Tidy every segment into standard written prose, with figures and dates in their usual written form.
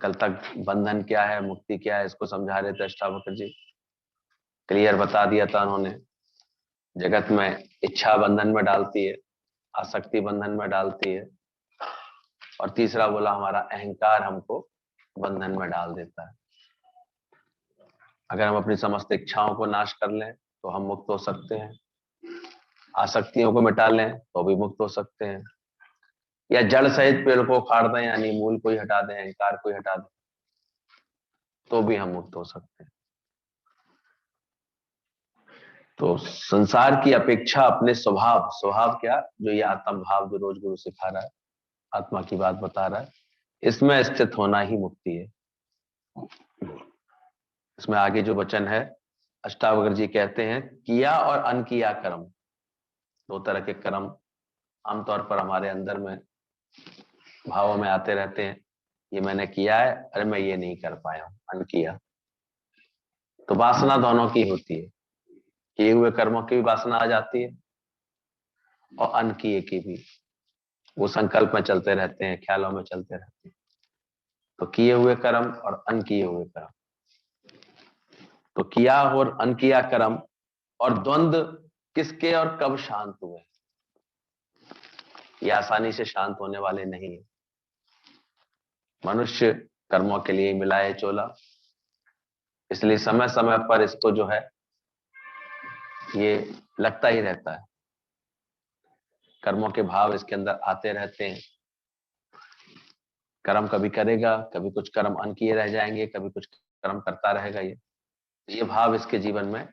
कल तक बंधन क्या है, मुक्ति क्या है, इसको समझा रहे थे अष्टावक्र जी। क्लियर बता दिया था उन्होंने। जगत में इच्छा बंधन में डालती है, आसक्ति बंधन में डालती है, और तीसरा बोला हमारा अहंकार हमको बंधन में डाल देता है। अगर हम अपनी समस्त इच्छाओं को नाश कर लें तो हम मुक्त हो सकते हैं, आसक्तियों को मिटा लें तो भी मुक्त हो सकते हैं, या जड़ सहित पेड़ को उखाड़ दें, यानी मूल को ही हटा दें, अहंकार को ही हटा दें, तो भी हम मुक्त हो सकते हैं। तो संसार की अपेक्षा अपने स्वभाव, स्वभाव क्या, जो ये आत्म भाव जो रोज गुरु सिखा रहा है, आत्मा की बात बता रहा है, इसमें स्थित होना ही मुक्ति है। इसमें आगे जो वचन है, अष्टावक्र जी कहते हैं, किया और अनकिया कर्म, दो तरह के कर्म आमतौर पर हमारे अंदर में भावों में आते रहते हैं। ये मैंने किया है, अरे मैं ये नहीं कर पाया हूं, अनकिया। तो वासना दोनों की होती है, किए हुए कर्मों की भी वासना आ जाती है और अनकिए की भी। वो संकल्प में चलते रहते हैं, ख्यालों में चलते रहते हैं। तो किए हुए कर्म और अनकिए हुए कर्म, तो किया और अनकिया कर्म और द्वंद्व किसके और कब शांत हुए, ये आसानी से शांत होने वाले नहीं है। मनुष्य कर्मों के लिए मिला है चोला, इसलिए समय समय पर इसको जो है ये लगता ही रहता है, कर्मों के भाव इसके अंदर आते रहते हैं। कर्म कभी करेगा, कभी कुछ कर्म अनकिए रह जाएंगे, कभी कुछ कर्म करता रहेगा। ये भाव इसके जीवन में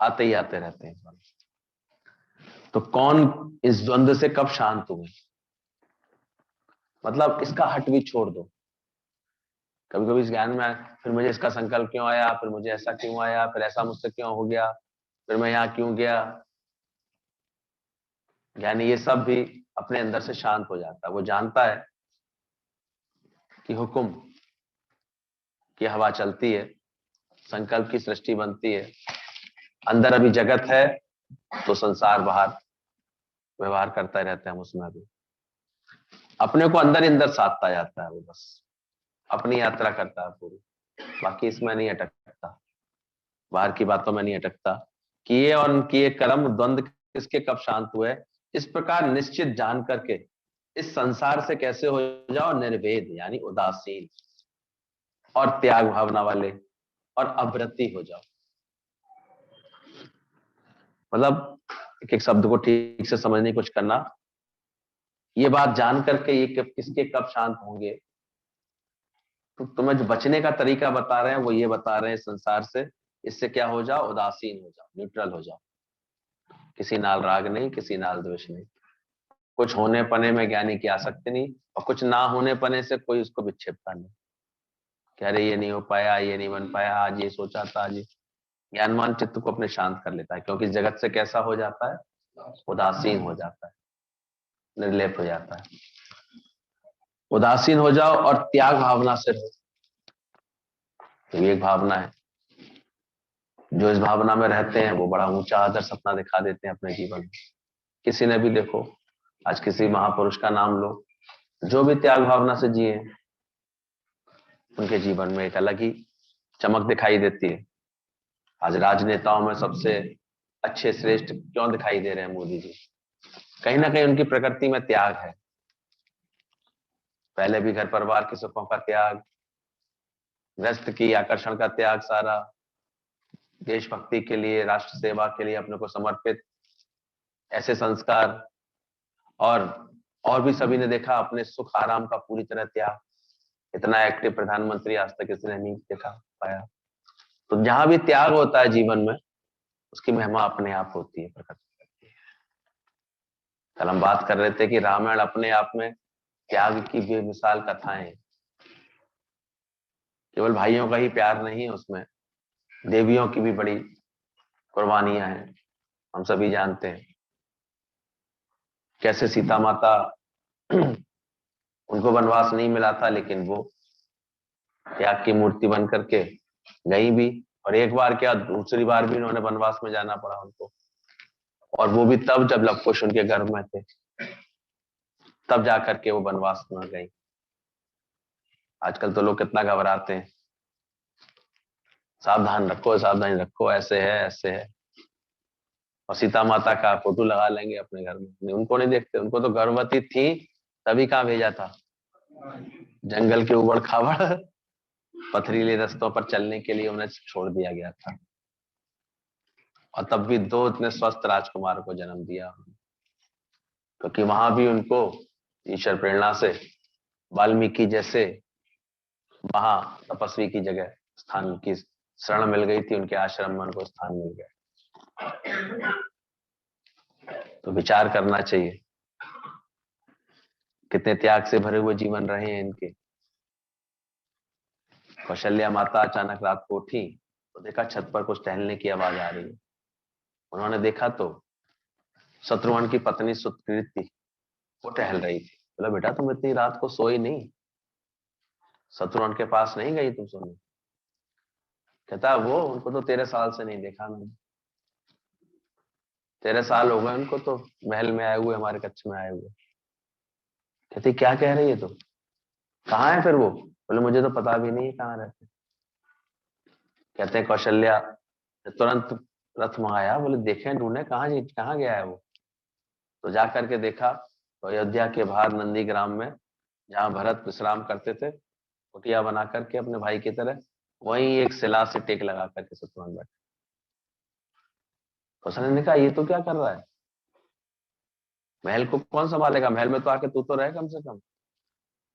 आते ही आते रहते हैं। तो कौन इस द्वंद्व से कब शांत हुए, मतलब इसका हट भी छोड़ दो। कभी कभी इस ज्ञान में फिर मुझे इसका संकल्प क्यों आया, फिर मुझे ऐसा क्यों आया, फिर ऐसा मुझसे क्यों हो गया, फिर मैं यहाँ क्यों गया, यानी ये सब भी अपने अंदर से शांत हो जाता है। वो जानता है कि हुक्म की हवा चलती है, संकल्प की सृष्टि बनती है, अंदर अभी जगत है तो संसार बाहर व्यवहार करता रहता है। हम उसमें भी अपने को अंदर ही अंदर साधता जाता है, वो बस अपनी यात्रा करता है पूरी, बाकी इसमें नहीं अटकता, बाहर की बातों में नहीं अटकता। किए और किए कर्म द्वंद्व किसके कब शांत हुए, इस प्रकार निश्चित जान करके इस संसार से कैसे हो जाओ निर्वेद, यानी उदासीन और त्याग भावना वाले और अवृत्ति हो जाओ। मतलब एक एक शब्द को ठीक से समझने की कोशिश करना। ये बात जान करके ये किसके कब शांत होंगे, तो तुम्हें जो बचने का तरीका बता रहे हैं वो ये बता रहे हैं, संसार से इससे क्या हो जाओ, उदासीन हो जाओ, न्यूट्रल हो जाओ, किसी नाल राग नहीं, किसी नाल द्वेष नहीं, कुछ होने पने में ज्ञानी की आसक्ति नहीं, और कुछ ना होने पने से कोई उसको विक्षेपता नहीं कि अरे ये नहीं हो पाया, ये नहीं बन पाया, आज ये सोचा था, आज ज्ञानवान चित्त को अपने शांत कर लेता है, क्योंकि जगत से कैसा हो जाता है, उदासीन हो जाता है, निर्लेप हो जाता है। उदासीन हो जाओ और त्याग भावना से रहो, तो ये एक भावना है। जो इस भावना में रहते हैं वो बड़ा ऊंचा आदर सपना दिखा देते हैं अपने जीवन में। किसी ने भी देखो, आज किसी महापुरुष का नाम लो, जो भी त्याग भावना से जिए, उनके जीवन में एक अलग ही चमक दिखाई देती है। आज राजनेताओं में सबसे अच्छे श्रेष्ठ क्यों दिखाई दे रहे हैं मोदी जी, कहीं ना कहीं उनकी प्रकृति में त्याग है। पहले भी घर परिवार के सुखों का त्याग, व्यस्त की आकर्षण का त्याग, सारा देशभक्ति के लिए, राष्ट्र सेवा के लिए अपने को समर्पित, ऐसे संस्कार, और भी सभी ने देखा अपने सुख आराम का पूरी तरह त्याग। इतना एक्टिव प्रधानमंत्री आज तक किसी ने नहीं देखा पाया। तो जहां भी त्याग होता है जीवन में, उसकी महिमा अपने आप होती है, प्रकट होती है। कल हम बात कर रहे थे कि रामायण अपने आप में त्याग की बेमिसाल कथाएं हैं। केवल भाइयों का ही प्यार नहीं है उसमें, देवियों की भी बड़ी कुर्बानियां हैं। हम सभी जानते हैं कैसे सीता माता उनको वनवास नहीं मिला था, लेकिन वो त्याग की मूर्ति बन करके गई भी, और एक बार क्या दूसरी बार भी उन्होंने वनवास में जाना पड़ा उनको, और वो भी तब जब लव कुश उनके गर्भ में थे, तब जाकर के वो वनवास में गई। आजकल तो लोग कितना घबराते हैं, सावधान रखो सावधानी रखो, ऐसे है ऐसे है। और सीता माता का फोटो लगा लेंगे अपने घर में, उनको नहीं देखते, उनको तो गर्भवती थी तभी कहाँ भेजा था, जंगल के उबड़ खाबड़ पथरीले रास्तों पर चलने के लिए उन्हें छोड़ दिया गया था। और तब भी दो इतने स्वस्थ राजकुमार को जन्म दिया, क्योंकि वहां भी उनको ईश्वर प्रेरणा से वाल्मीकि जैसे महा तपस्वी की जगह स्थान की शरण मिल गई थी, उनके आश्रम में उनको स्थान मिल गया। तो विचार करना चाहिए, कितने त्याग से भरे हुए जीवन रहे हैं इनके। कौशल्या माता अचानक रात को उठी तो देखा छत पर कुछ टहलने की आवाज आ रही है। उन्होंने देखा तो शत्रुघ्न की पत्नी सुकृति वो टहल रही थी। बोला बेटा तुम इतनी रात को सोई नहीं, शत्रुघ्न के पास नहीं गई तुम सोने? कहता वो उनको तो 13 साल से नहीं देखा मैंने, 13 साल हो गए उनको तो महल में आए हुए, हमारे कच्छ में आए हुए। कहती क्या कह रही है तुम, कहाँ है फिर वो? बोले मुझे तो पता भी नहीं है कहाँ रहते। कहते हैं कौशल्या ने तुरंत रथ मंगाया, बोले देखें ढूंढे कहाँ गया है वो। तो जा करके देखा तो अयोध्या के बाहर नंदी ग्राम में, जहाँ भरत विश्राम करते थे कुटिया बना करके अपने भाई की तरह, वहीं एक शिला से टेक लगा करके शत्रुघ्न बैठे। कौशल्या ने कहा ये तो क्या कर रहा है, महल को कौन संभालेगा, महल में तो आके तू तो रहे कम से कम।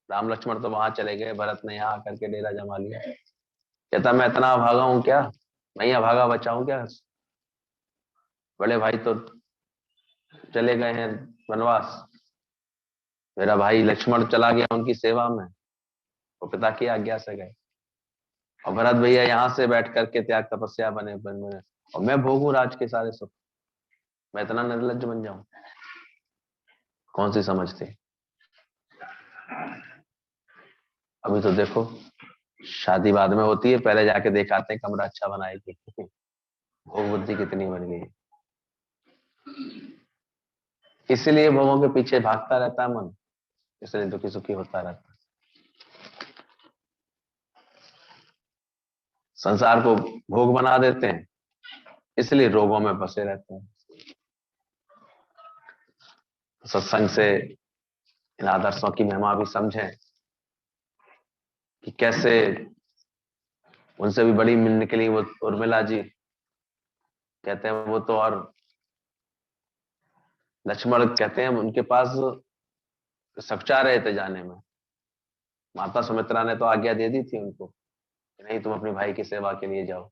राम लक्ष्मण तो वहां चले गए, भरत ने यहाँ आकर के डेरा जमा लिया। कहता मैं इतना अभागा हूं क्या, मैं ही अभागा बचा हूं क्या? बड़े भाई तो चले गए हैं वनवास, मेरा भाई लक्ष्मण चला गया उनकी सेवा में, वो पिता की आज्ञा से गए, और भरत भैया यहाँ से बैठ करके त्याग तपस्या बने, और मैं भोगू राज के सारे सुख, मैं इतना निर्लज्ज बन जाऊं? कौन सी समझ थी? अभी तो देखो शादी बाद में होती है, पहले जाके दिखाते हैं कमरा अच्छा बनाएगी। भोग बुद्धि कितनी बन गई। इसलिए भोगों के पीछे भागता रहता है मन, इसलिए दुखी सुखी होता रहता है। संसार को भोग बना देते हैं, इसलिए रोगों में फंसे रहते हैं। सत्संग से इन आदर्शों की महिमा भी समझें कि कैसे उनसे भी बड़ी मिलने के लिए वो उर्मिला जी कहते हैं, वो तो और लक्ष्मण कहते हैं उनके पास सकचा रहे थे जाने में, माता सुमित्रा ने तो आज्ञा दे दी थी उनको कि नहीं तुम अपने भाई की सेवा के लिए जाओ।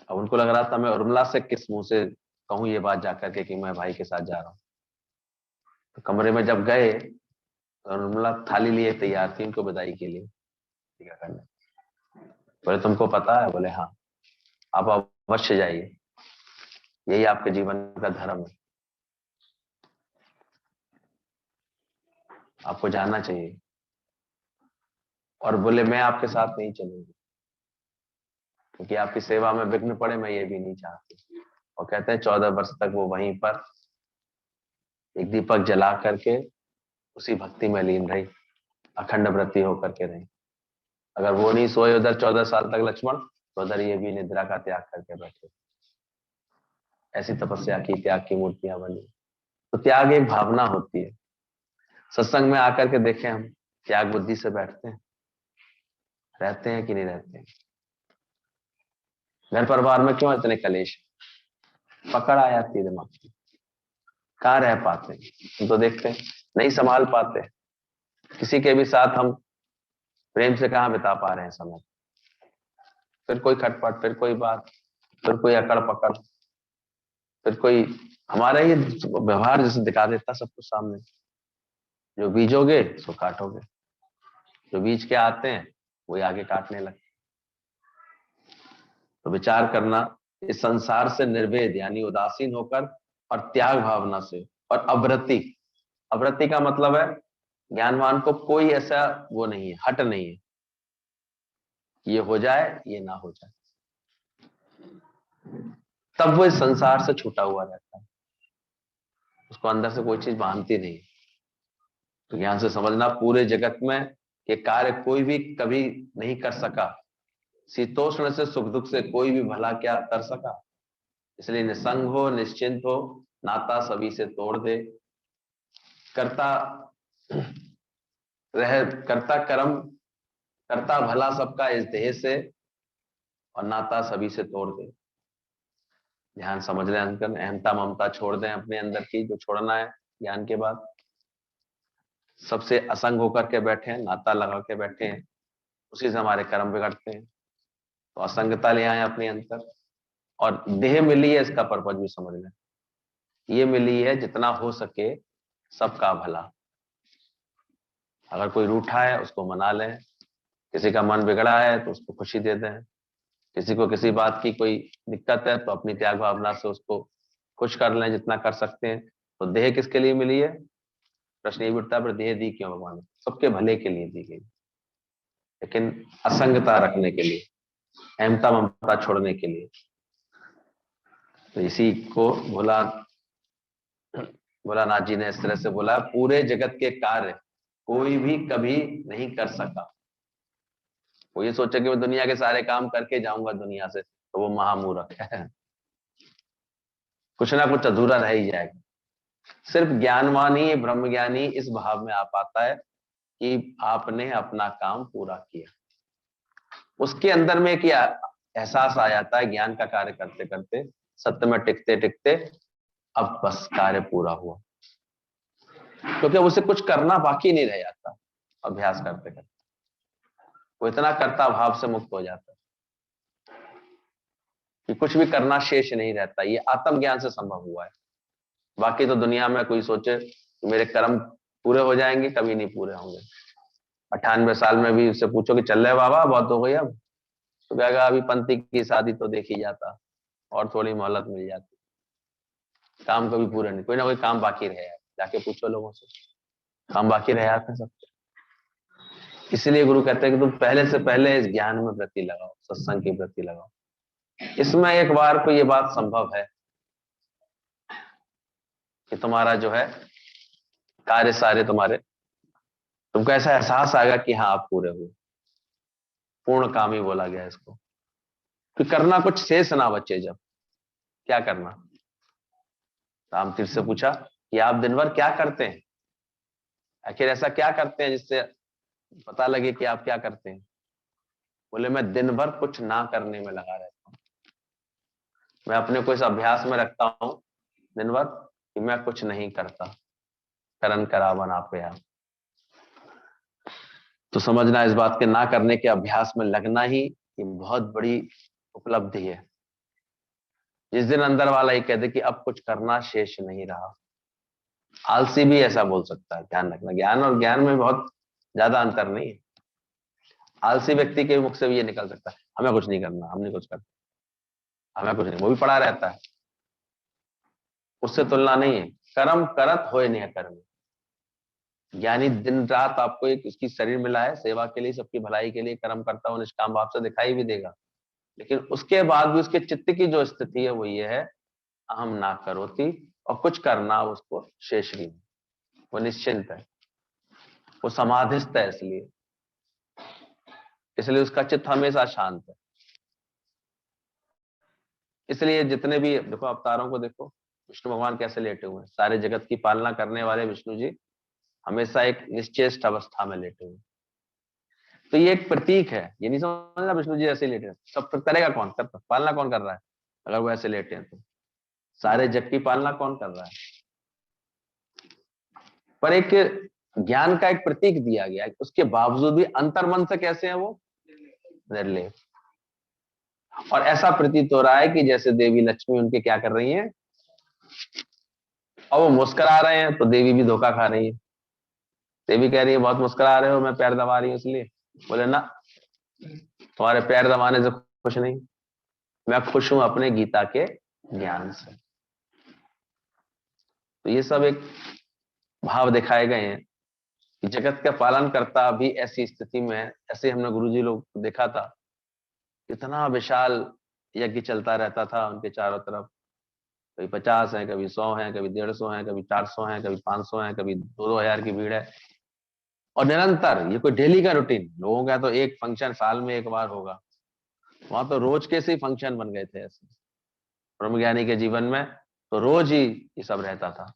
अब उनको लग रहा था मैं उर्मिला से किस मुंह से कहूं ये बात जाकर के कि मैं भाई के साथ जा रहा हूं। तो कमरे में जब गए तो उर्मिला थाली लिए तैयार थी उनको विदाई के लिए टीका करने। बोले तुमको पता है? बोले हाँ। आप अवश्य जाइए, यही आपके जीवन का धर्म है, आपको जाना चाहिए। और बोले मैं आपके साथ नहीं चलूंगी, क्योंकि आपकी सेवा में विघ्न पड़े, मैं ये भी नहीं चाहती। और कहते हैं 14 वर्ष तक वो वहीं पर एक दीपक जला करके उसी भक्ति में लीन रही, अखंड व्रती होकर के रही। अगर वो नहीं सोए उधर 14 साल तक लक्ष्मण, तो उधर ये भी निद्रा का त्याग करके बैठे। ऐसी तपस्या की, त्याग की मूर्तियां बनी। तो त्याग एक भावना होती है। सत्संग में आकर के देखें हम त्याग बुद्धि से बैठते हैं, रहते हैं कि नहीं रहते हैं? घर परिवार में क्यों इतने कलेश, पकड़ आ जाती है दिमाग की, कहाँ रह पाते हैं? हम तो देखते हैं नहीं संभाल पाते, किसी के भी साथ हम प्रेम से कहाँ बिता पा रहे हैं समय। फिर कोई खटपट, फिर कोई बात, फिर कोई अकड़ पकड़, फिर कोई हमारा ये व्यवहार जैसे दिखा देता सब कुछ सामने। जो बीजोगे सो काटोगे, जो बीज के आते हैं वही आगे काटने लगते। तो विचार करना, इस संसार से निर्वेद यानी उदासीन होकर और त्याग भावना से, और अवृत्ति, अवृत्ति का मतलब है ज्ञानवान को कोई ऐसा वो नहीं है, हट नहीं है, ये हो जाए ये ना हो जाए, तब वो इस संसार से छूटा हुआ रहता है, उसको अंदर से कोई चीज बांधती नहीं। तो ध्यान से समझना, पूरे जगत में कि कार्य कोई भी कभी नहीं कर सका, शीतोष्ण से सुख दुख से कोई भी भला क्या कर सका, इसलिए निसंग हो, निश्चिंत हो, नाता सभी से तोड़ दे, करता रह करता कर्म, करता भला सबका इस देह से, और नाता सभी से तोड़ दे। ध्यान समझ लें अंकल, अहमता ममता छोड़ दें अपने अंदर की, जो छोड़ना है ज्ञान के बाद। सबसे असंग होकर के बैठे हैं, नाता लगा के बैठे हैं, उसी से हमारे कर्म बिगड़ते हैं। तो असंगता ले आए अपने अंदर। और देह मिली है, इसका पर्पज भी समझ लें, ये मिली है जितना हो सके सबका भला। अगर कोई रूठा है उसको मना लें, किसी का मन बिगड़ा है तो उसको खुशी दे दें, किसी को किसी बात की कोई दिक्कत है तो अपनी त्याग भावना से उसको खुश कर लें जितना कर सकते हैं। तो देह किसके लिए मिली है? प्रश्न ये उठता है, पर देह दी क्यों भगवान? सबके भले के लिए दी गई, लेकिन असंगता रखने के लिए, अहमता ममता छोड़ने के लिए। तो इसी को भोलानाथ जी ने इस तरह से बोला, पूरे जगत के कार्य कोई भी कभी नहीं कर सका। वो ये सोचे कि मैं दुनिया के सारे काम करके जाऊंगा दुनिया से, तो वो महामूर्ख है। कुछ ना कुछ अधूरा रह ही जाएगा। सिर्फ ज्ञानवान ही, ब्रह्म ज्ञानी इस भाव में आ पाता है कि आपने अपना काम पूरा किया। उसके अंदर में क्या एहसास आ जाता है, ज्ञान का कार्य करते करते, सत्य में टिकते टिकते, अब बस कार्य पूरा हुआ, क्योंकि उसे कुछ करना बाकी नहीं रह जाता। अभ्यास करते करते वो इतना कर्ता भाव से मुक्त हो जाता है कि कुछ भी करना शेष नहीं रहता। ये आत्मज्ञान से संभव हुआ है। बाकी तो दुनिया में कोई सोचे कि मेरे कर्म पूरे हो जाएंगे, कभी नहीं पूरे होंगे। 98 साल में भी उससे पूछो कि चल रहे बाबा, बहुत हो गई अब, तो कहेगा अभी पंथी की शादी तो देखी जाता, और थोड़ी मोहलत मिल जाती, काम कभी पूरे नहीं, कोई ना कोई काम बाकी रहे। जाके पूछो लोगों से, काम बाकी रह जाते हैं सब। इसलिए गुरु कहते हैं कि तुम पहले से पहले इस ज्ञान में वृत्ति लगाओ, सत्संग की वृत्ति लगाओ। इसमें एक बार को ये बात संभव है कि तुम्हारा जो है कार्य सारे तुम्हारे, तुमको ऐसा एहसास आएगा कि हाँ आप पूरे हुए। पूर्ण काम ही बोला गया इसको, कि करना कुछ शेष ना बचे। जब क्या करना, राम तीर्थ से पूछा कि आप दिन भर क्या करते हैं, आखिर ऐसा क्या करते हैं जिससे पता लगे कि आप क्या करते हैं? बोले मैं दिन भर कुछ ना करने में लगा रहता हूं। मैं अपने को इस अभ्यास में रखता हूं दिन भर कि मैं कुछ नहीं करता, करन करावन आपे आप। तो समझना, इस बात के ना करने के अभ्यास में लगना ही ये बहुत बड़ी उपलब्धि है। जिस दिन अंदर वाला ये कह दे कि अब कुछ करना शेष नहीं रहा। आलसी भी ऐसा बोल सकता है, ध्यान रखना, ज्ञान और ज्ञान में बहुत ज्यादा अंतर नहीं है। आलसी व्यक्ति के मुख से भी ये निकल सकता है, हमें कुछ नहीं करना, हम नहीं कुछ करते, हमें कुछ नहीं, वो भी पड़ा रहता है। उससे तुलना नहीं है। कर्म करत होए नहीं कर्म। ज्ञानी दिन रात आपको एक उसकी शरीर मिला है सेवा के लिए, सबकी भलाई के लिए कर्म करता हुआ निष्काम भाव से दिखाई भी देगा, लेकिन उसके बाद भी उसके चित्त की जो स्थिति है वो ये है, अहम ना करोति, और कुछ करना उसको शेष नहीं। वो निश्चिंत है, वो समाधिस्थ है, इसलिए इसलिए उसका चित्त हमेशा शांत है। इसलिए जितने भी देखो अवतारों को देखो, विष्णु भगवान कैसे लेटे हुए हैं, सारे जगत की पालना करने वाले विष्णु जी हमेशा एक निश्चेष्ट अवस्था में लेटे हुए। तो ये एक प्रतीक है, ये नहीं समझना विष्णु जी ऐसे लेटे हैं, सब करेगा कौन, कर पालना कौन कर रहा है? अगर वो ऐसे लेटे हैं तो सारे जग की पालना कौन कर रहा है? पर एक ज्ञान का एक प्रतीक दिया गया है, उसके बावजूद भी अंतर्मन से कैसे है वो निर्लेप। और ऐसा प्रतीत हो रहा है कि जैसे देवी लक्ष्मी उनके क्या कर रही हैं, और वो मुस्कुरा रहे हैं, तो देवी भी धोखा खा रही है। देवी कह रही है बहुत मुस्कुरा रहे हो, मैं पैर दबा रही हूँ इसलिए। बोले ना, तुम्हारे पैर दबाने से खुश नहीं, मैं खुश हूं अपने गीता के ज्ञान से। तो ये सब एक भाव दिखाए गए हैं कि जगत का पालन करता भी ऐसी स्थिति में है। ऐसे हमने गुरुजी लोग देखा था, इतना विशाल यज्ञ चलता रहता था उनके चारों तरफ। कभी 50 है, कभी 100 है, कभी 150 है, कभी 400 है, कभी 500 है, कभी 2-2 हजार की भीड़ है। और निरंतर, ये कोई डेली का रूटीन, लोगों का तो एक फंक्शन साल में एक बार होगा, वहां तो रोज के से फंक्शन बन गए थे ऐसे ब्रह्मज्ञानी के जीवन में। तो रोज ही ये सब रहता था।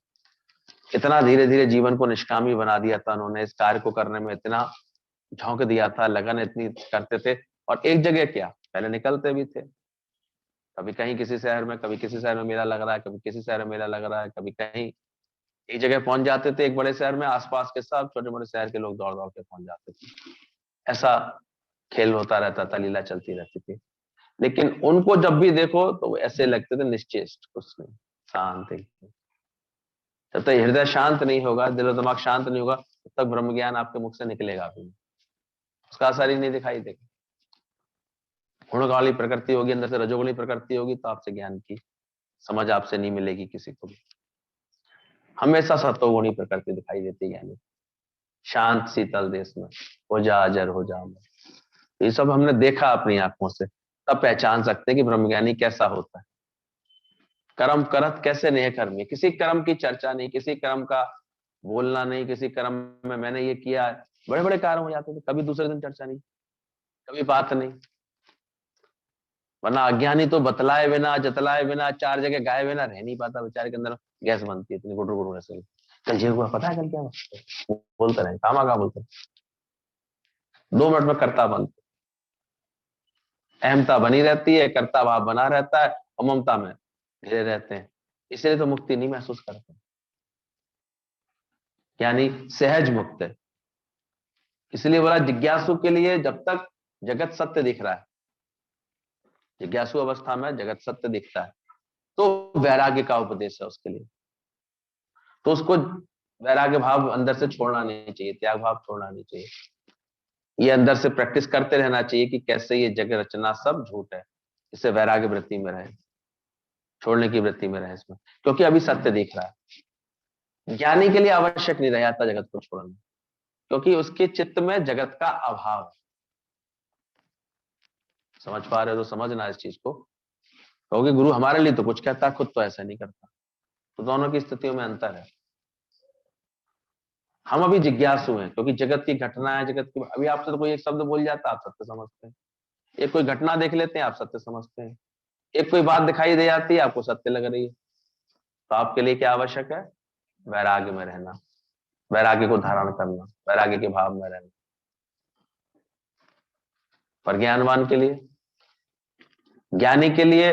इतना धीरे धीरे जीवन को निष्कामी बना दिया था उन्होंने, इस कार्य को करने में इतना झोंक दिया था, लगन इतनी करते थे। और एक जगह क्या, पहले निकलते भी थे, कभी कहीं किसी शहर में, कभी किसी शहर में मेला लग रहा है, कभी किसी शहर में मेला लग रहा है, कभी कहीं एक जगह पहुंच जाते थे, एक बड़े शहर में, आसपास के सब छोटे मोटे शहर के लोग दौड़ दौड़ के पहुंच जाते थे। ऐसा खेल होता रहता था, लीला चलती रहती थी। लेकिन उनको जब भी देखो तो वो ऐसे लगते थे निश्चेष्ट, कुछ नहीं, शांत एकदम। जब तक हृदय शांत नहीं होगा, दिलो दिमाग शांत नहीं होगा, तब तक ब्रह्म ज्ञान आपके मुख से निकलेगा भी नहीं, उसका असर ही नहीं दिखाई देगा। गुण वाली प्रकृति होगी, अंदर से रजोगुणी प्रकृति होगी, तो आपसे ज्ञान की समझ आपसे नहीं मिलेगी किसी को भी। हमेशा सत्वगुणी प्रकृति दिखाई देती है ज्ञानी, शांत शीतल देश में, हो जा अजर हो जा अमर। ये सब हमने देखा अपनी आंखों से, तब पहचान सकते हैं कि ब्रह्मज्ञानी कैसा होता है। कर्म करत कैसे नेह कर्मी, किसी कर्म की चर्चा नहीं, किसी कर्म का बोलना नहीं, किसी कर्म में मैंने ये किया, बड़े बड़े कार्य हो जाते थे, कभी दूसरे दिन चर्चा नहीं, कभी बात नहीं। वरना अज्ञानी तो बतलाए बिना, जतलाए बिना, चार जगह गाए बिना रह नहीं पाता, बेचारे के अंदर गैस बनती है इतनी, गुडुर गुडुर ऐसे। कल ये हुआ, पता है कल क्या हुआ, बोलते रहे, कामा बोलते, 2 मिनट में करता बंद। अहमता बनी रहती है, कर्ता भाव बना रहता है, और ममता में घिरे रहते हैं, इसलिए तो मुक्ति नहीं महसूस करते। यानी सहज मुक्त है। इसलिए बोला जिज्ञासु के लिए जब तक जगत सत्य दिख रहा है, जिज्ञासु अवस्था में जगत सत्य दिखता है, तो वैराग्य का उपदेश है उसके लिए। तो उसको वैराग्य भाव अंदर से छोड़ना नहीं चाहिए, त्याग भाव छोड़ना नहीं चाहिए। ये अंदर से प्रैक्टिस करते रहना चाहिए कि कैसे ये जग रचना सब झूठ है, इससे वैराग्य वृत्ति में रहे, छोड़ने की वृत्ति में रहे इसमें, क्योंकि अभी सत्य दिख रहा है। ज्ञानी के लिए आवश्यक नहीं रह जाता जगत को छोड़ना, क्योंकि उसके चित्त में जगत का अभाव है। समझ पा रहे हो तो समझना इस चीज को, क्योंकि गुरु हमारे लिए तो कुछ कहता, खुद तो ऐसा नहीं करता। तो दोनों की स्थितियों में अंतर है। हम अभी जिज्ञासु हैं, क्योंकि जगत की घटना है, जगत की, अभी आपसे तो कोई एक शब्द बोल जाता आप सत्य समझते हैं, एक कोई घटना देख लेते हैं आप सत्य समझते हैं, एक कोई बात दिखाई दे जाती है आपको सत्य लग रही है। तो आपके लिए क्या आवश्यक है, वैराग्य में रहना, वैराग्य को धारण करना, वैराग्य के भाव में रहना। पर ज्ञानवान के लिए, ज्ञानी के लिए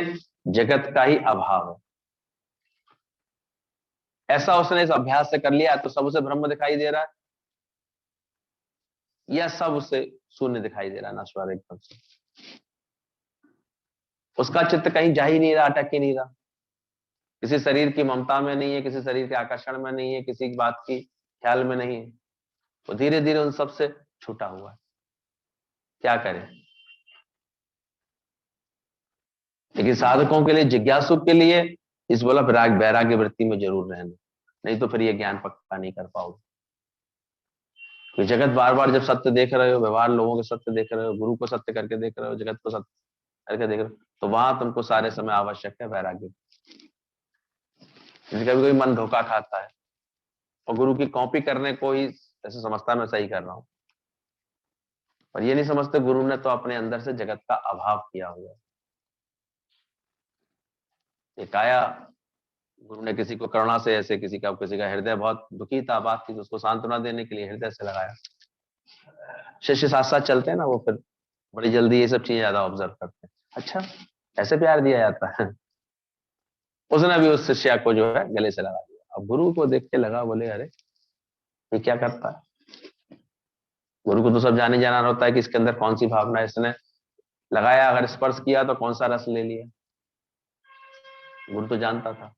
जगत का ही अभाव है। ऐसा उसने इस अभ्यास से कर लिया तो सब उसे ब्रह्म दिखाई दे रहा है, या सब उसे शून्य दिखाई दे रहा है, नश्वर एकदम से। उसका चित्त कहीं जा ही नहीं रहा, अटक ही नहीं रहा, किसी शरीर की ममता में नहीं है, किसी शरीर के आकर्षण में नहीं है, किसी बात की ख्याल में नहीं है। वो धीरे धीरे उन सबसे छूटा हुआ है। क्या करें। लेकिन साधकों के लिए, जिज्ञासु के लिए, इस बोला वैराग्य वृत्ति में जरूर रहना, नहीं तो फिर ये ज्ञान पक्का नहीं कर पाओगे। क्योंकि जगत बार बार जब सत्य देख रहे हो, व्यवहार लोगों के सत्य देख रहे हो, गुरु को सत्य करके देख रहे हो, जगत को सत्य करके देख रहे हो, तो वहां तुमको सारे समय आवश्यक है वैराग्य। कभी कोई मन धोखा खाता है और गुरु की कॉपी करने को ही ऐसे समझता है मैं सही कर रहा हूं, पर ये नहीं समझते गुरु ने तो अपने अंदर से जगत का अभाव किया हुआ है। एक आया, गुरु ने किसी को करुणा से, ऐसे किसी का हृदय बहुत दुखी था, बात थी, तो उसको सांत्वना देने के लिए हृदय से लगाया। शिष्य साथ साथ चलते हैं ना, वो फिर बड़ी जल्दी ये सब चीजें ज्यादा ऑब्जर्व करते हैं। अच्छा, ऐसे प्यार दिया जाता है। उसने भी उस शिष्या को जो है गले से लगा दिया। अब गुरु को देख के लगा, बोले अरे ये क्या करता है। गुरु को तो सब जाने जाना होता है कि इसके अंदर कौन सी भावना है, इसने लगाया, अगर स्पर्श किया तो कौन सा रस ले लिया। गुरु तो जानता था।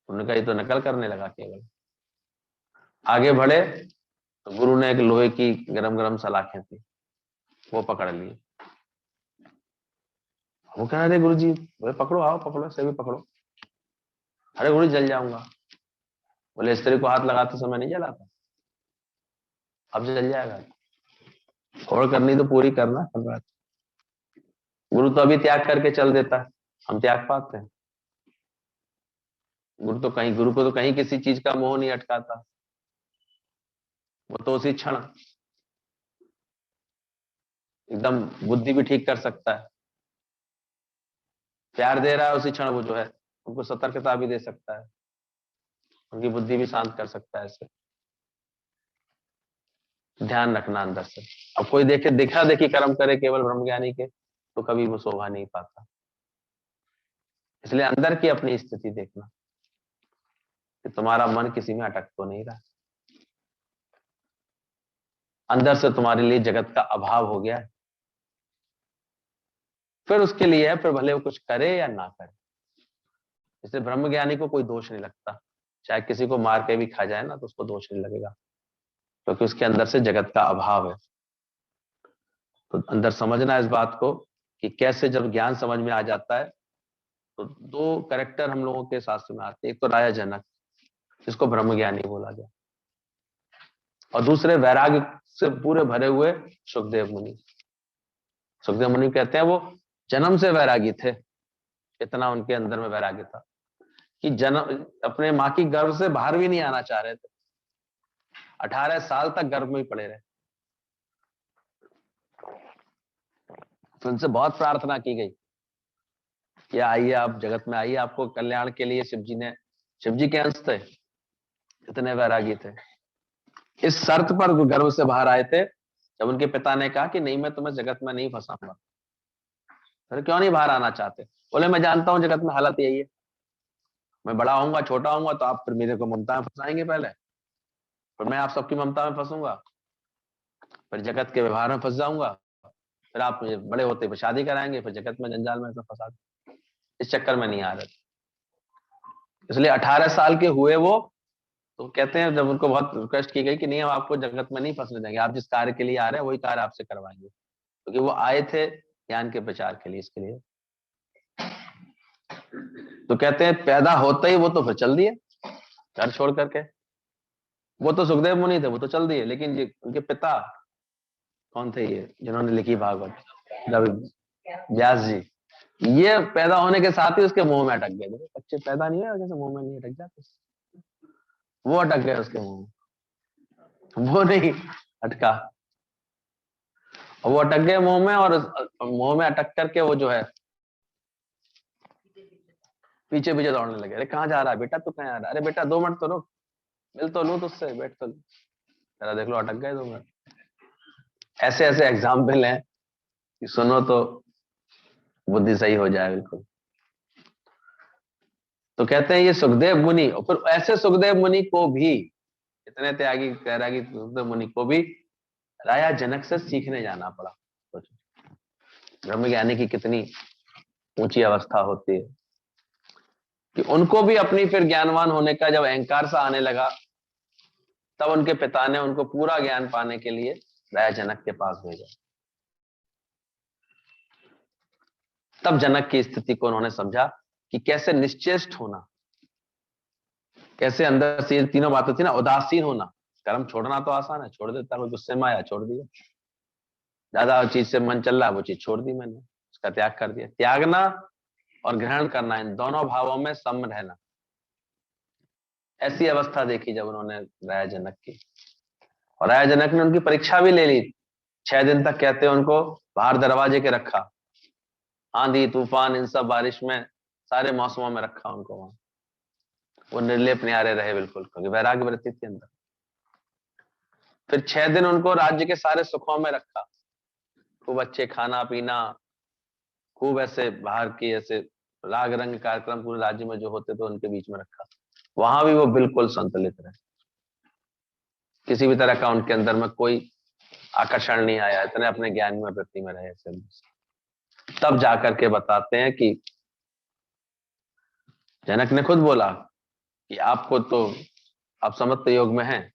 उन्होंने कहा ये तो नकल करने लगा केवल। आगे बढ़े तो गुरु ने एक लोहे की गरम गरम सलाखें थी, वो पकड़ ली। वो कह रहे गुरु जी, बोले पकड़ो, आओ पकड़ो, से भी पकड़ो। अरे गुरु जल जाऊंगा। बोले स्त्री को हाथ लगाते समय नहीं जला था, अब जल जाएगा। और करनी तो पूरी करना हर बात। गुरु तो अभी त्याग करके चल देता है, हम त्याग पाते हैं। गुरु को तो कहीं किसी चीज का मोह नहीं अटकाता। वो तो उसी क्षण एकदम बुद्धि भी ठीक कर सकता है, प्यार दे रहा है उसी क्षण वो जो है उनको सतर्कता भी दे सकता है, उनकी बुद्धि भी शांत कर सकता है। ऐसे ध्यान रखना अंदर से। अब कोई देखे देखा देखी कर्म करे केवल ब्रह्मज्ञानी के, तो कभी वो शोभा नहीं पाता। इसलिए अंदर की अपनी स्थिति देखना कि तुम्हारा मन किसी में अटक तो नहीं रहा, अंदर से तुम्हारे लिए जगत का अभाव हो गया है। फिर उसके लिए है, फिर भले वो कुछ करे या ना करे। इसलिए ब्रह्मज्ञानी को कोई दोष नहीं लगता, चाहे किसी को मार के भी खा जाए ना तो उसको दोष नहीं लगेगा, क्योंकि उसके अंदर से जगत का अभाव है। तो अंदर समझना इस बात को कि कैसे जब ज्ञान समझ में आ जाता है तो दो कैरेक्टर हम लोगों के शास्त्र में आते हैं। एक तो राजा जनक, जिसको ब्रह्मज्ञानी बोला गया, और दूसरे वैराग्य से पूरे भरे हुए सुखदेव मुनि। सुखदेव मुनि कहते हैं वो जन्म से वैरागी थे, इतना उनके अंदर में वैराग्य था कि जन्म अपने माँ की गर्भ से बाहर भी नहीं आना चाह रहे थे, 18 साल तक गर्भ में ही पड़े रहे। तो उनसे बहुत प्रार्थना की गई कि आइए आप जगत में आइए, आपको कल्याण के लिए शिव जी के अंश थे, इतने वैरागी थे। इस शर्त पर गर्भ से बाहर आए थे जब उनके पिता ने कहा कि नहीं मैं तुम्हें जगत में नहीं फंसाऊंगा। फिर क्यों नहीं बाहर आना चाहते? बोले मैं जानता हूं जगत में हालत यही है, मैं बड़ा होऊंगा छोटा होऊंगा तो आप फिर मेरे को ममता में फंसाएंगे पहले, फिर मैं आप सबकी ममता में फंसूंगा, फिर जगत के व्यवहार में फंस जाऊंगा, फिर आप मुझे बड़े होते पर शादी कराएंगे, फिर जगत में जंजाल में फंसा। इस चक्कर में नहीं आ रहे। इसलिए 18 साल के हुए वो, तो कहते हैं जब उनको बहुत रिक्वेस्ट की गई कि नहीं हम आपको जगत में नहीं फंसने देंगे, आप जिस कार्य के लिए आ रहे हैं वही कार्य आपसे करवाएंगे, क्योंकि वो आए थे ज्ञान के प्रचार के लिए, इसके लिए। तो कहते हैं पैदा होते ही वो तो फिर चल दिए घर छोड़ करके। वो तो सुखदेव मुनि थे, वो तो चल दिए, लेकिन ये उनके पिता कौन थे, ये जिन्होंने लिखी भागवत, रवि व्यास जी, ये पैदा होने के साथ ही उसके मुंह में अटक गए। बच्चे पैदा नहीं हुए जैसे मुंह में नहीं अटक जाते, वो अटक गए उसके मुंह में, वो नहीं अटका, वो अटक गए मुंह में, और मुंह में अटक करके वो जो है पीछे पीछे दौड़ने लगे। अरे कहाँ जा रहा है बेटा, तू कहाँ जा रहा है? अरे बेटा 2 मिनट तो रुक, मिल तो लूं तुझसे, बैठ तो जरा देख लो, अटक गए 2 मिनट। ऐसे ऐसे एग्जाम्पल हैं कि सुनो तो बुद्धि सही हो जाए बिल्कुल। तो कहते हैं ये सुखदेव मुनि, और फिर ऐसे सुखदेव मुनि को भी, इतने त्यागी वैरागी सुखदेव मुनि को भी राजा जनक से सीखने जाना पड़ा। ब्रह्म ज्ञानी की कितनी ऊंची अवस्था होती है कि उनको भी अपनी फिर ज्ञानवान होने का जब अहंकार सा आने लगा, तब उनके पिता ने उनको पूरा ज्ञान पाने के लिए राजा जनक के पास भेजा। तब जनक की स्थिति को उन्होंने समझा कि कैसे निश्चेष्ट होना, कैसे अंदर से ये तीनों बातें थी ना, उदासीन होना। कर्म छोड़ना तो आसान है, छोड़ देता, कोई गुस्से में आया छोड़ दिया, ज्यादा चीज से मन चल रहा है वो चीज छोड़ दी मैंने, उसका त्याग कर दिया। त्यागना और ग्रहण करना, इन दोनों भावों में सम रहना, ऐसी अवस्था देखी जब उन्होंने राजा जनक की। और राजा जनक ने उनकी परीक्षा भी ले ली। 6 दिन तक कहते हैं उनको बाहर दरवाजे के रखा, आंधी तूफान इन सब बारिश में सारे मौसमों में रखा उनको वहां। वो निर्लेप न्यारे रहे बिल्कुल, क्योंकि वैराग्य वृत्ति थी अंदर। फिर 6 दिन उनको राज्य के सारे सुखों में रखा, खूब अच्छे खाना पीना, खूब ऐसे बाहर की ऐसे राग रंग कार्यक्रम पूरे राज्य में जो होते थे उनके बीच में रखा। वहां भी वो बिल्कुल संतुलित रहे, किसी भी तरह का उनके अंदर में कोई आकर्षण नहीं आया, इतने अपने ज्ञान में वृत्ति में रहे ऐसे। तब जाकर के बताते हैं कि जनक ने खुद बोला कि आपको तो आप समत्व योग में हैं,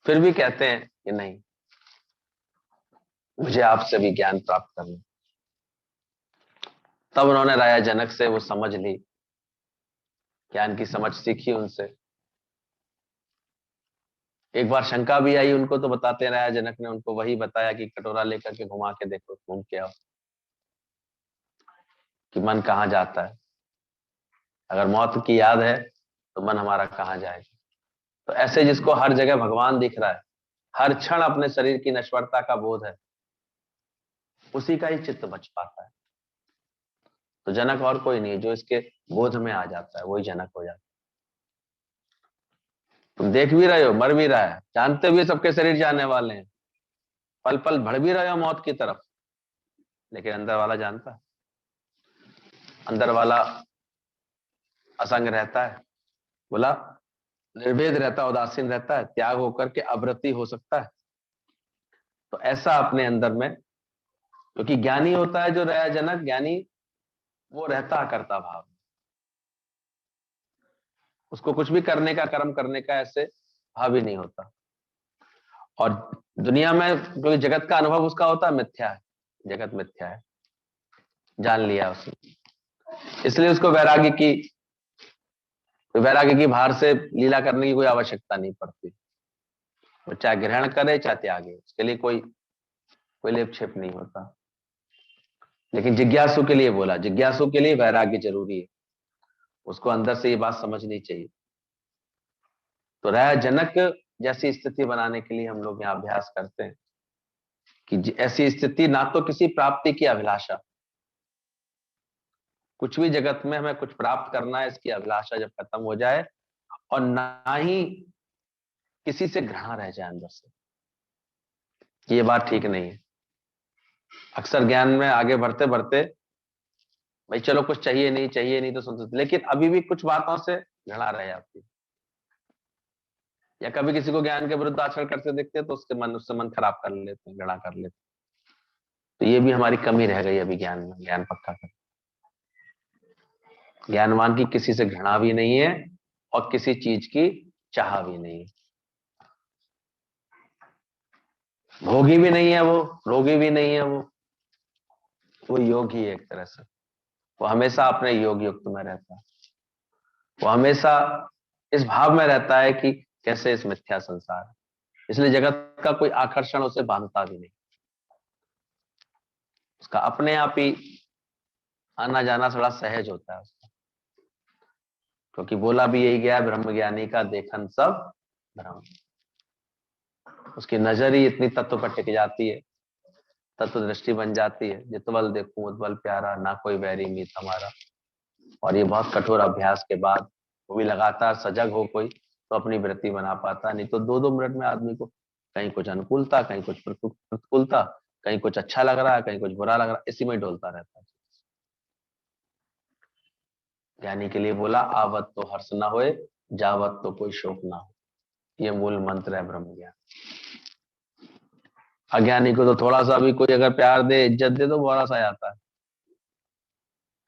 फिर भी कहते हैं कि नहीं, मुझे आपसे भी ज्ञान प्राप्त करना। तब उन्होंने राजा जनक से वो समझ ली, ज्ञान की समझ सीखी उनसे। एक बार शंका भी आई उनको, तो बताते हैं राजा जनक ने उनको वही बताया कि कटोरा लेकर के घुमा के देखो, घूम के आओ कि मन कहाँ जाता है। अगर मौत की याद है तो मन हमारा कहाँ जाएगा। तो ऐसे जिसको हर जगह भगवान दिख रहा है, हर क्षण अपने शरीर की नश्वरता का बोध है, उसी का ही चित्त बच पाता है। तो जनक और कोई नहीं है, जो इसके बोध में आ जाता है वही जनक हो जाता है। तुम देख भी रहे हो, मर भी रहा है, जानते हुए सबके शरीर जाने वाले हैं, पल पल बढ़ भी रहे हो मौत की तरफ, लेकिन अंदर वाला जानता है, अंदर वाला असंग रहता है, बोला निर्भेद रहता है, उदासीन रहता है, त्याग होकर के अवृत्ति हो सकता है। तो ऐसा अपने अंदर में, क्योंकि ज्ञानी होता है जो रहा जनक, ज्ञानी वो रहता करता भाव, उसको कुछ भी करने का, कर्म करने का ऐसे भाव ही नहीं होता। और दुनिया में क्योंकि जगत का अनुभव उसका होता है मिथ्या है, जगत मिथ्या है, जान लिया उसने, इसलिए उसको वैराग्य की बाहर से लीला करने की कोई आवश्यकता नहीं पड़ती। वो चाहे ग्रहण करे चाहे त्यागे, उसके लिए कोई लेप छेप नहीं होता। लेकिन जिज्ञासु के लिए बोला, जिज्ञासु के लिए वैराग्य जरूरी है, उसको अंदर से ये बात समझनी चाहिए। तो रहा जनक जैसी स्थिति बनाने के लिए हम लोग यहाँ अभ्यास करते हैं कि ऐसी स्थिति, ना तो किसी प्राप्ति की अभिलाषा, कुछ भी जगत में हमें कुछ प्राप्त करना है, इसकी अभिलाषा जब खत्म हो जाए, और ना ही किसी से घृणा रह जाए अंदर से, ये बात ठीक नहीं है। अक्सर ज्ञान में आगे बढ़ते बढ़ते भाई चलो कुछ चाहिए नहीं तो सुनते, लेकिन अभी भी कुछ बातों से घृणा रह जाती है, या कभी किसी को ज्ञान के विरुद्ध आचरण करते देखते हैं तो उससे मन खराब कर लेते हैं, घृणा कर लेते हैं। तो ये भी हमारी कमी रह गई अभी ज्ञान में, ज्ञान पक्का कर। ज्ञानवान की किसी से घृणा भी नहीं है और किसी चीज की चाह भी नहीं है, भोगी भी नहीं है, वो रोगी भी नहीं है, वो योगी है एक तरह से। वो हमेशा अपने योग युक्त में रहता है, वो हमेशा इस भाव में रहता है कि कैसे इस मिथ्या संसार है, इसलिए जगत का कोई आकर्षण उसे बांधता भी नहीं, उसका अपने आप ही आना जाना थोड़ा सहज होता है उसका। क्योंकि बोला भी यही गया, ब्रह्म ज्ञानी का देखन सब भ्रम, उसकी नजर ही इतनी तत्व पर टिक जाती है, तत्व दृष्टि बन जाती है, जितवल देखूं उतवल प्यारा, ना कोई वैरी मीत हमारा। और ये बहुत कठोर अभ्यास के बाद, वो भी लगातार सजग हो कोई, तो अपनी वृत्ति बना पाता, नहीं तो 2-2 मिनट में आदमी को कहीं कुछ अनुकूलता, कहीं कुछ प्रतिकूलता, कहीं कुछ अच्छा लग रहा है, कहीं कुछ बुरा लग रहा है, इसी में डोलता रहता है। ज्ञानी के लिए बोला, आवत तो हर्ष ना होए, जावत तो कोई शोक ना हो, ये मूल मंत्र है ब्रह्म ज्ञान। अज्ञानी को तो थोड़ा सा भी कोई अगर प्यार दे, इज्जत दे, तो बुरा सा आता है,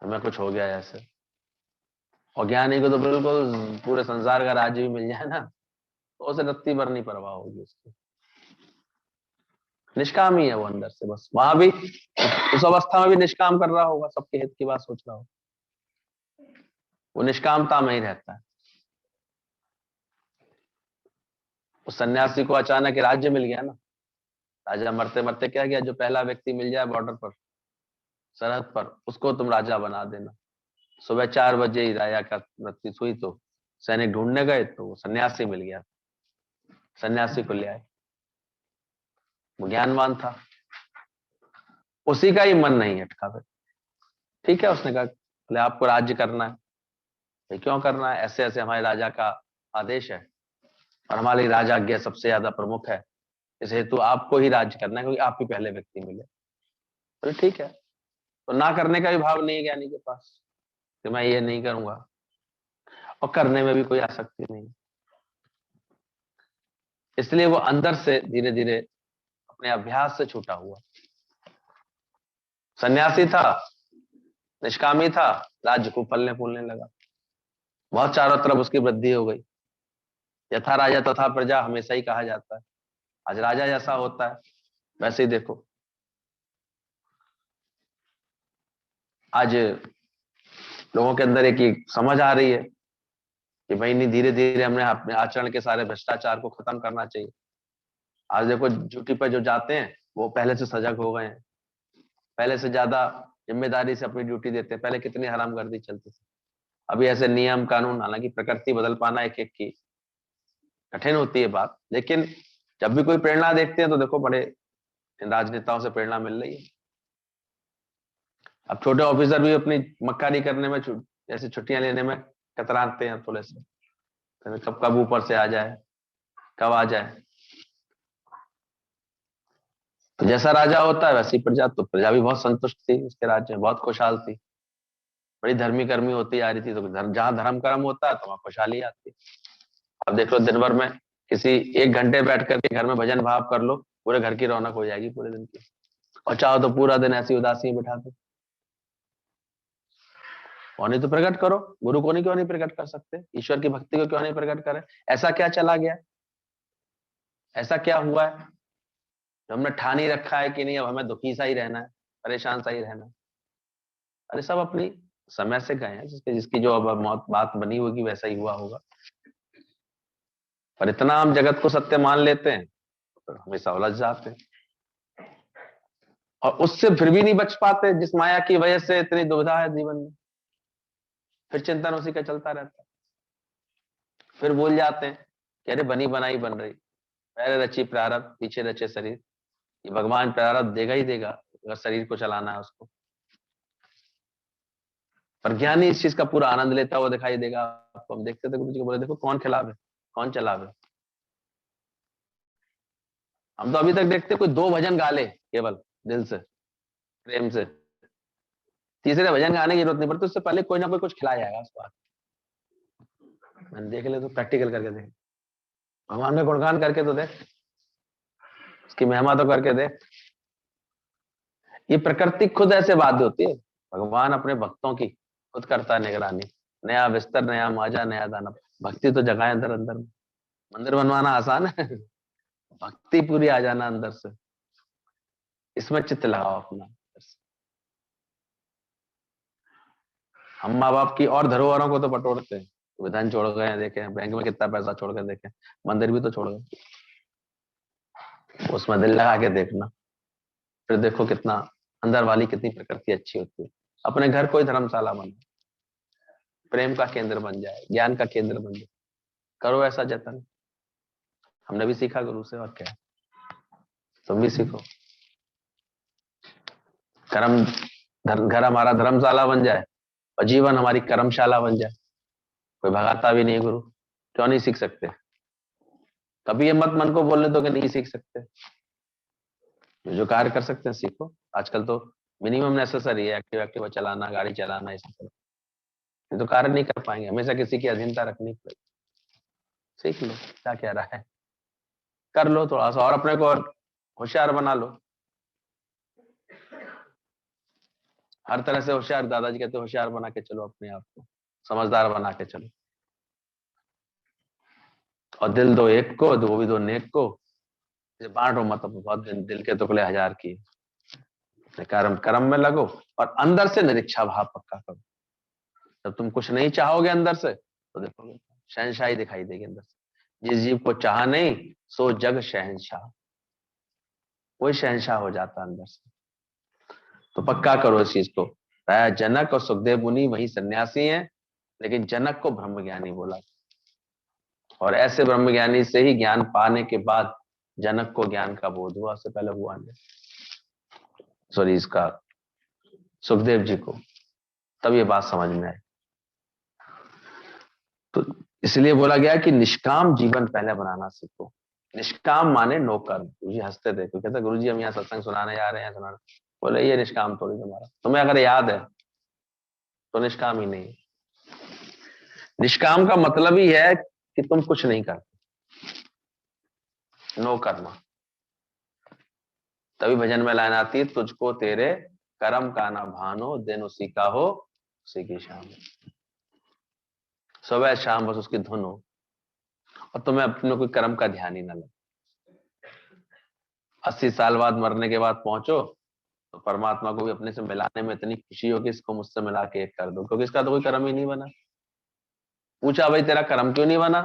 हमें कुछ हो गया ऐसे। और ज्ञानी को तो बिल्कुल पूरे संसार का राज्य भी मिल जाए ना, तो उसे रत्ती भर नहीं परवाह होगी उसकी, निष्काम ही है वो अंदर से, बस वहां भी उस अवस्था में भी निष्काम कर रहा होगा, सबके हित की बात सोच रहा होगा, वो निष्कामता में ही रहता है। उस सन्यासी को अचानक राज्य मिल गया ना, राजा मरते मरते क्या गया, जो पहला व्यक्ति मिल जाए बॉर्डर पर, सरहद पर, उसको तुम राजा बना देना। सुबह 4 बजे ही राजा का मृत्यु हुई, तो सैनिक ढूंढने गए तो वो सन्यासी मिल गया, सन्यासी को ले आए, वो ज्ञानवान था, उसी का ही मन नहीं हटका फिर। ठीक है, उसने कहा बोले आपको राज्य करना है, भाई क्यों करना है, ऐसे ऐसे हमारे राजा का आदेश है, और हमारी राजाज्ञा सबसे ज्यादा प्रमुख है, इस हेतु आपको ही राज्य करना है, क्योंकि आप ही पहले व्यक्ति मिले। बोले ठीक है, तो ना करने का भी भाव नहीं है ज्ञानी के पास कि मैं ये नहीं करूंगा, और करने में भी कोई आसक्ति नहीं, इसलिए वो अंदर से धीरे धीरे अपने अभ्यास से छूटा हुआ सन्यासी था, निष्कामी था, राज्य को फलने फूलने लगा, बहुत चारों तरफ उसकी वृद्धि हो गई। यथा राजा तथा प्रजा हमेशा ही कहा जाता है, आज राजा जैसा होता है वैसे ही देखो, आज लोगों के अंदर एक समझ आ रही है कि भाई नहीं, धीरे धीरे हमने अपने आचरण के सारे भ्रष्टाचार को खत्म करना चाहिए। आज देखो ड्यूटी पर जो जाते हैं वो पहले से सजग हो गए हैं, पहले से ज्यादा जिम्मेदारी से अपनी ड्यूटी देते हैं, पहले कितनी हरामगर्दी चलती थी, अभी ऐसे नियम कानून, हालांकि प्रकृति बदल पाना एक एक की कठिन होती है बात, लेकिन जब भी कोई प्रेरणा देखते हैं तो देखो बड़े राजनेताओं से प्रेरणा मिल रही है। अब छोटे ऑफिसर भी अपनी मक्कारी करने में जैसे छुट्टियां लेने में कतराते हैं थोड़े से, कब कब ऊपर से आ जाए, कब आ जाए। तो जैसा राजा होता है वैसी प्रजा, तो प्रजा भी बहुत संतुष्ट थी, उसके राज्य में बहुत खुशहाल थी, बड़ी धर्मी कर्मी होती आ रही थी। तो जहां धर्म कर्म होता है तो वहां खुशहाली आती है। अब देख लो दिन भर में किसी 1 घंटे बैठ करके घर में भजन भाव कर लो, पूरे घर की रौनक हो जाएगी पूरे दिन की। और चाहो तो पूरा दिन ऐसी उदासी बिठा दो, और नहीं तो प्रकट करो। गुरु को नहीं क्यों नहीं प्रकट कर सकते, ईश्वर की भक्ति को क्यों नहीं प्रकट करें? ऐसा क्या चला गया, ऐसा क्या हुआ है जो हमने ठान ही रखा है कि नहीं अब हमें दुखी सा ही रहना है, परेशान सा ही रहना है? अरे सब अपनी समय से गए हैं, जिसकी जिसकी जो अब मौत बात बनी होगी वैसा ही हुआ होगा। पर इतना हम जगत को सत्य मान लेते हैं तो हमेशा उलझ जाते हैं, और उससे फिर भी नहीं बच पाते, जिस माया की वजह से इतनी दुविधा है जीवन में, फिर चिंतन उसी का चलता रहता है। फिर भूल जाते हैं कि अरे बनी बनाई बन रही, पहले रची प्रारब्ध पीछे रचे शरीर, ये भगवान प्रारब्ध देगा ही देगा अगर शरीर को चलाना है उसको। पर ज्ञानी इस चीज का पूरा आनंद लेता हुआ दिखाई देगा आपको। हम देखते थे गुरु जी को बोले देखो कौन खिलावे कौन चलावे। हम तो अभी तक देखते कोई 2 भजन गा ले केवल दिल से प्रेम से, तीसरे भजन गाने की जरूरत नहीं पड़ती, उससे पहले कोई ना कोई कुछ खिलाया जाएगा उसको। मैंने देख ले तो प्रैक्टिकल करके देख, भगवान में गुणगान करके तो देख, उसकी महिमा तो करके देख। ये प्रकृति खुद ऐसे बाध्य होती है, भगवान अपने भक्तों की खुद करता है निगरानी। नया बिस्तर नया माजा नया दाना, भक्ति तो जगाए अंदर अंदर में। मंदिर बनवाना आसान है, भक्ति पूरी आ जाना अंदर से, इसमें चित्त लगाओ अपना। हम माँ बाप की और धरोहरों को तो बटोरते हैं, विधान छोड़ गए देखें, बैंक में कितना पैसा छोड़ कर देखें, मंदिर भी तो छोड़ गए, उसमें दिल लगा के देखना, फिर देखो कितना अंदर वाली कितनी प्रकृति अच्छी होती है। अपने घर को ही धर्मशाला बनो, प्रेम का केंद्र बन जाए, ज्ञान का केंद्र बन जाए, करो ऐसा जतन। हमने भी सीखा गुरु से, और क्या, तुम भी सीखो। कर्म घर हमारा धर्मशाला बन जाए और जीवन हमारी कर्मशाला बन जाए, कोई भगाता भी नहीं है गुरु। क्यों नहीं सीख सकते? कभी ये मत मन को बोलने दो कि नहीं सीख सकते, जो कार्य कर सकते हैं सीखो। आजकल तो मिनिमम नेसेसरी है, एक्टिवा चलाना, गाड़ी चलाना, इस तरह ये तो कार्य नहीं कर पाएंगे, हमेशा किसी की अधीनता रखनी पड़ेगी। सीख लो क्या कह रहा है, कर लो थोड़ा सा और अपने को और होशियार बना लो। हर तरह से होशियार, दादाजी कहते होशियार बना के चलो अपने आप को, समझदार बना के चलो। और दिल दो एक को, वो भी दो नेक को, बांटो मत, बहुत दिल के टुकड़े 1000 की। कर्म कर्म में लगो और अंदर से निरीक्षा भाव पक्का करो। जब तुम कुछ नहीं चाहोगे अंदर से तो देखोगे शहनशाही दिखाई देगी अंदर से। जिस जीव को चाह नहीं सो जग शहनशाह, वही शहनशाह हो जाता अंदर से। तो पक्का करो इस चीज को। जनक और सुखदेव मुनि वही सन्यासी हैं, लेकिन जनक को ब्रह्मज्ञानी बोला, और ऐसे ब्रह्मज्ञानी से ही ज्ञान पाने के बाद जनक को ज्ञान का बोध हुआ, उससे पहले हुआ नहीं। सॉरी, इसका सुखदेव जी को तब ये बात समझ में आई। तो इसलिए बोला गया कि निष्काम जीवन पहले बनाना सीखो। निष्काम माने नो कर्म। गुरुजी हंसते थे, क्योंकि कहते गुरुजी हम यहाँ सत्संग सुनाने जा रहे हैं, सुनाने। बोले ये निष्काम थोड़ी तुम्हारा, तुम्हें अगर याद है तो निष्काम ही नहीं। निष्काम का मतलब ही है कि तुम कुछ नहीं करते, नो कर्म। तभी भजन में लाइन आती है, तुझको तेरे कर्म का ना भानो, दिन उसी का हो उसी की शाम। सुबह शाम बस उसकी धुन हो, और तुम्हें अपने कोई कर्म का ध्यान ही ना लगे। 80 साल बाद मरने के बाद पहुंचो तो परमात्मा को भी अपने से मिलाने में इतनी खुशी हो कि इसको मुझसे मिला के एक कर दो, क्योंकि इसका तो कोई कर्म ही नहीं बना। पूछा भाई तेरा कर्म क्यों नहीं बना?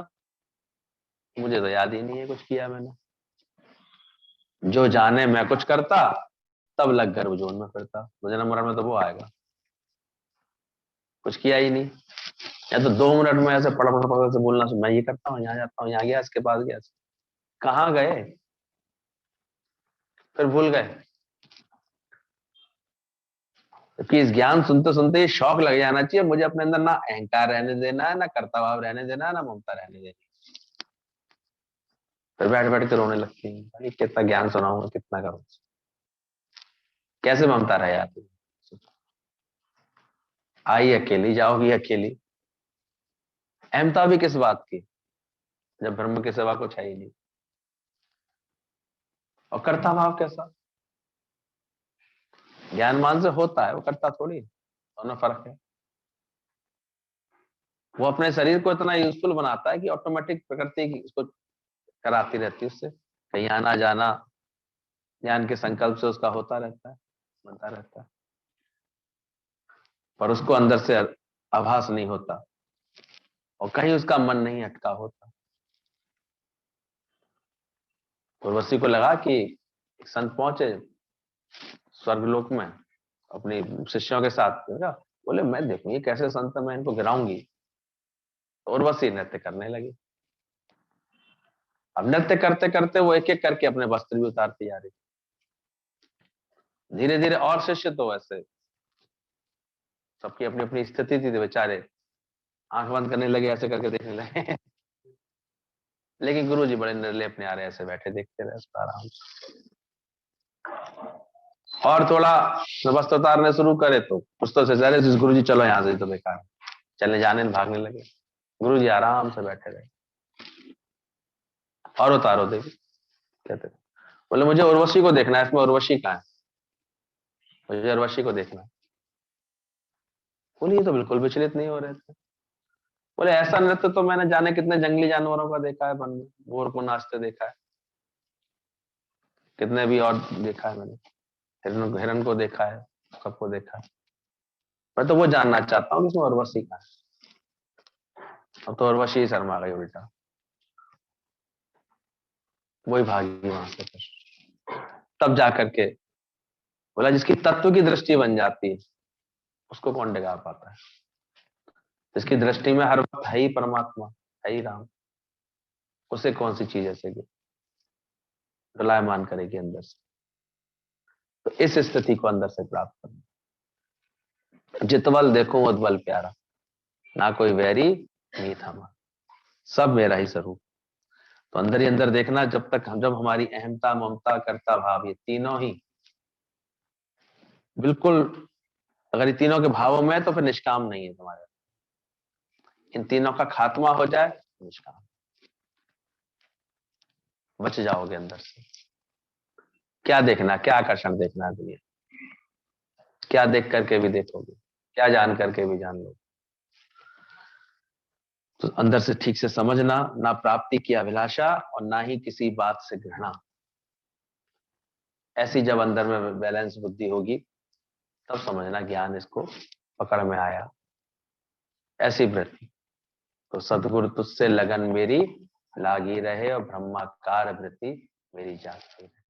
मुझे तो याद ही नहीं है कुछ किया मैंने। जो जाने मैं कुछ करता तब लग गर्भ जोन में फिरता, मुझे न मरण में तो वो आएगा, कुछ किया ही नहीं। या तो 2 मिनट में ऐसे पड़ पड़ पड़ से बोलना, मैं ये करता हूँ, यहाँ जाता हूँ, यहाँ गया, इसके पास गया, कहाँ गए, फिर भूल गए। क्योंकि इस ज्ञान सुनते सुनते ये शौक लग जाना चाहिए, मुझे अपने अंदर ना अहंकार रहने देना है, ना कर्ता भाव रहने देना है, ना ममता रहने देनी। फिर बैठ बैठ के रोने लगती है, भाई कितना ज्ञान सुनाऊंगा, कितना करूँ, कैसे ममता रहे आती। आई अकेली, जाओगी अकेली। अहमता भी किस बात की, जब ब्रह्म के सिवा कुछ है ही नहीं। और कर्ता भाव कैसा, ज्ञानमान से होता है, वो करता थोड़ी, दोनों फर्क है। वो अपने शरीर को इतना यूजफुल बनाता है कि ऑटोमेटिक प्रकृति की उसको कराती रहती है, उससे कहीं आना जाना ज्ञान के संकल्प से उसका होता रहता है, बनता रहता है, पर उसको अंदर से आभास नहीं होता और कहीं उसका मन नहीं अटका होता। उर्वशी को लगा कि एक संत पहुंचे स्वर्गलोक में अपनी शिष्यों के साथ, बोले मैं देखूं ये कैसे संत है, मैं इनको गिराऊंगी। तो उर्वशी नृत्य करने लगी। अब नृत्य करते करते वो एक एक करके अपने वस्त्र भी उतारती जा रही। धीरे धीरे और शिष्य तो वैसे सबकी अपनी अपनी स्थिति थी, बेचारे आंख बंद करने लगे, ऐसे करके देखने लगे। लेकिन गुरु जी बड़े निर्ले अपने आ रहे, ऐसे बैठे देखते रहे उसको आराम से। और थोड़ा वस्त्र उतारने शुरू करे तो कुछ तो से जिस गुरु जी चलो यहाँ से, तो बेकार, चलने जाने भागने लगे। गुरु जी आराम से बैठे रहे, और उतारो देवी, कहते बोले मुझे उर्वशी को देखना है, इसमें उर्वशी कहाँ है, मुझे उर्वशी को देखना है। बोले ये तो बिल्कुल विचलित नहीं हो रहे थे। बोले ऐसा नृत्य तो मैंने जाने कितने जंगली जानवरों का देखा है, वन में मोर को नाचते देखा है, कितने भी और देखा है मैंने, हिरन को देखा है, सबको देखा है। मैं तो वो जानना चाहता हूँ कि इसमें उर्वशी कहाँ है। अब तो उर्वशी ही शर्मा गई उल्टा, वही भागी वहां से। फिर तब जाकर के बोला जिसकी तत्व की दृष्टि बन जाती है उसको कौन डिगा पाता है, जिसकी दृष्टि में हर वक्त है ही परमात्मा, है ही राम, उसे कौन सी चीज ऐसे डोलायमान करेगी अंदर से। तो इस स्थिति को अंदर से प्राप्त करना, जितवल देखो उद्वल प्यारा, ना कोई वैरी मीत हमारा, सब मेरा ही स्वरूप। तो अंदर ही अंदर देखना, जब हमारी अहमता ममता कर्ता भाव ये तीनों ही बिल्कुल, अगर ये तीनों के भावों में है तो फिर निष्काम नहीं है तुम्हारे। इन तीनों का खात्मा हो जाए निष्काम, बच जाओगे अंदर से। क्या देखना, क्या आकर्षण देखना है दुनिया, क्या देख करके भी देखोगे, क्या जान करके भी जान लोगे। तो अंदर से ठीक से समझना, ना प्राप्ति की अभिलाषा और ना ही किसी बात से घृणा। ऐसी जब अंदर में बैलेंस बुद्धि होगी तब समझना ज्ञान इसको पकड़ में आया, ऐसी वृत्ति। तो सदगुरु तुझसे लगन मेरी लागी रहे और ब्रह्माकार वृत्ति मेरी जागती रहे।